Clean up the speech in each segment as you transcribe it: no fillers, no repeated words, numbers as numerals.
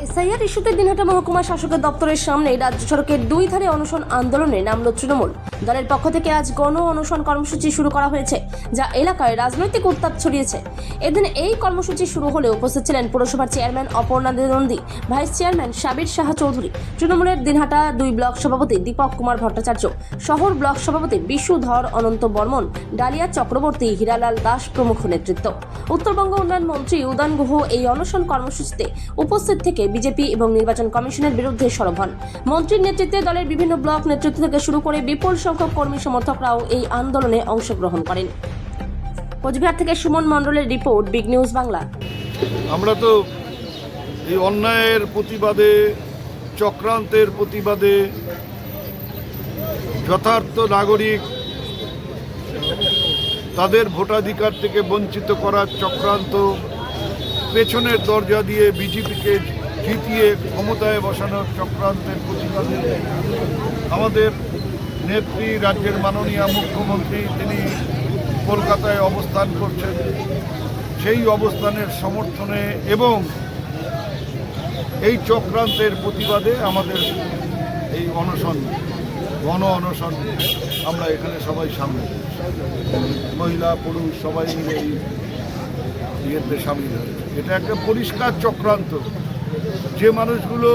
SIR ইস্যুতে দিনহাটা মহকুমা শাসকের দপ্তরের সামনে রাজ্য সড়কের দুই ধারে অনশন আন্দোলনে নামল তৃণমূল। দলের পক্ষ থেকে আজ গণ অনশন কর্মসূচি শুরু করা হয়েছে, যা এলাকায় রাজনৈতিক উত্তাপ ছড়িয়েছে। এদিন এই কর্মসূচি শুরু হলে উপস্থিত ছিলেন পুরসভার chairman Aparna Nandi, vice chairman Sabir Saha Chowdhury, তৃণমূলের দিনহাটা 2 ব্লক সভাপতি দীপক কুমার ভট্টাচার্য, শহর ব্লক সভাপতি বিশু ধর, অনন্ত বর্মন, ডালিয়া চক্রবর্তী, হীরালাল দাস প্রমুখ নেতৃত্ব। উত্তরবঙ্গ উন্নয়ন মন্ত্রী উদয়ন গুহ এই অনশন কর্মসূচিতে উপস্থিত থেকে বিজেপি এবং নির্বাচন কমিশনের বিরুদ্ধে সরব হন। মন্ত্রীর নেতৃত্বে দলের বিভিন্ন ব্লক নেতৃত্ব থেকে শুরু করে বিপুল সংখ্যক কর্মী সমর্থকরাও এই আন্দোলনে অংশগ্রহণ করেন। কোচবিহার থেকে সুমন মণ্ডলের রিপোর্ট, বিগ নিউজ বাংলা। আমরা তো এই অন্যায়ের প্রতিবাদে, চক্রান্তের প্রতিবাদে, যথার্থ নাগরিক তাদের ভোটাধিকার থেকে বঞ্চিত করার চক্রান্ত, পেছনের দরজা দিয়ে বিজেপিকে জিতিয়ে ক্ষমতায় বসানোর চক্রান্তের প্রতিবাদে আমাদের নেত্রী, রাজ্যের মাননীয় মুখ্যমন্ত্রী, তিনি কলকাতায় অবস্থান করছেন। সেই অবস্থানের সমর্থনে এবং এই চক্রান্তের প্রতিবাদে আমাদের এই অনশন, গণ অনশন, আমরা এখানে সবাই সামিল, মহিলা পুরুষ সবাই মিলে এই ইয়েতে সামিল হয়েছে। এটা একটা পরিষ্কার চক্রান্ত। যে মানুষগুলো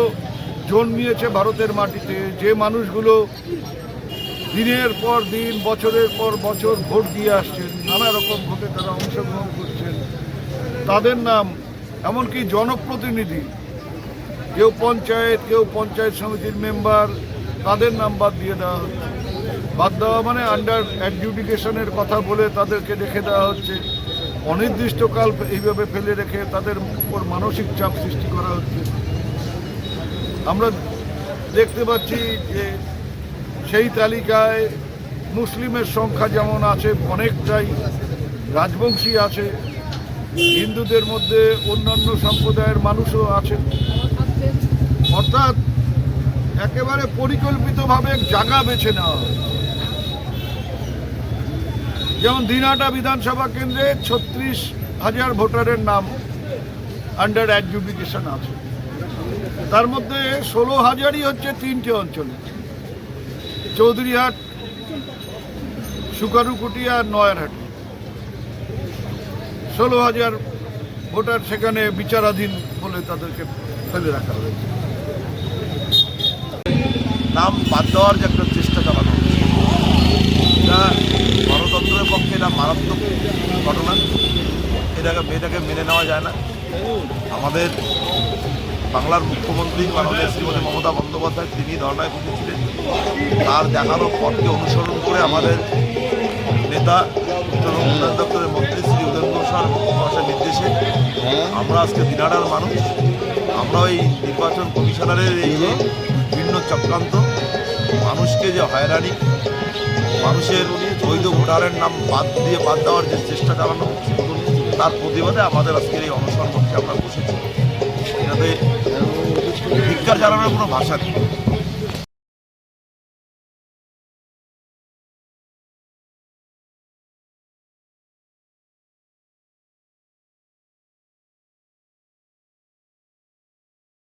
জন্মিয়েছে ভারতের মাটিতে, যে মানুষগুলো দিনের পর দিন, বছরের পর বছর ভোট দিয়ে আসছেন, নানা রকম ভোটে তারা অংশগ্রহণ করছেন, তাদের নাম, এমনকি জনপ্রতিনিধি, কেউ পঞ্চায়েত, কেউ পঞ্চায়েত সমিতির মেম্বার, তাদের নাম বাদ দিয়ে দেওয়া হচ্ছে। বাদ দেওয়া মানে আন্ডার অ্যাডজুডিকেশনের কথা বলে তাদেরকে রেখে দেওয়া হচ্ছে। অনির্দিষ্টকাল এইভাবে ফেলে রেখে তাদের উপর মানসিক চাপ সৃষ্টি করা হচ্ছে। আমরা দেখতে পাচ্ছি যে সেই তালিকায় মুসলিমের সংখ্যা যেমন আছে, অনেকটাই রাজবংশী আছে, হিন্দুদের মধ্যে অন্যান্য সম্প্রদায়ের মানুষও আছে। অর্থাৎ একেবারে পরিকল্পিতভাবে জায়গা বেছে নেওয়া হয়। যেমন দিনহাটা বিধানসভা কেন্দ্রে 36,000 ভোটারের নাম আন্ডার অ্যাডজুডিকেশন আছে। তার মধ্যে 16,000ই হচ্ছে 3টে অঞ্চলে, চৌধুরীহাট, সুকারুকুটি আর নয়ারহাট। 16,000 ভোটার সেখানে বিচারাধীন বলে তাদেরকে ফেলে রাখা হয়েছে। নাম বাদ দেওয়ার যে একটা চেষ্টা চালানো, এটা গণতন্ত্রের পক্ষে এটা মারাত্মক ঘটনা। এটাকে মেনে নেওয়া যায় না। আমাদের বাংলার মুখ্যমন্ত্রী মাননীয় শ্রীমতী মমতা বন্দ্যোপাধ্যায়, তিনি ধর্নায় বসেছিলেন। তার দেখানো পথকে অনুসরণ করে আমাদের নেতা উত্তরবঙ্গ উন্নয়ন দপ্তরের মন্ত্রী শ্রী উদয়ন ঘোষের নির্দেশে আমরা আজকে দিনহাটার মানুষ, আমরা ওই নির্বাচন কমিশনারের এই যে বিভিন্ন চক্রান্ত, মানুষকে যে হয়রানি, মানুষের বৈধ ভোটারের নাম বাদ দেওয়ার যে চেষ্টা চালানো হচ্ছে, তার প্রতিবাদে আমাদের আজকের এই অনশন মঞ্চে আমরা বসেছি। এটাতে ধিক্কার জানানোর কোনো ভাষা নেই।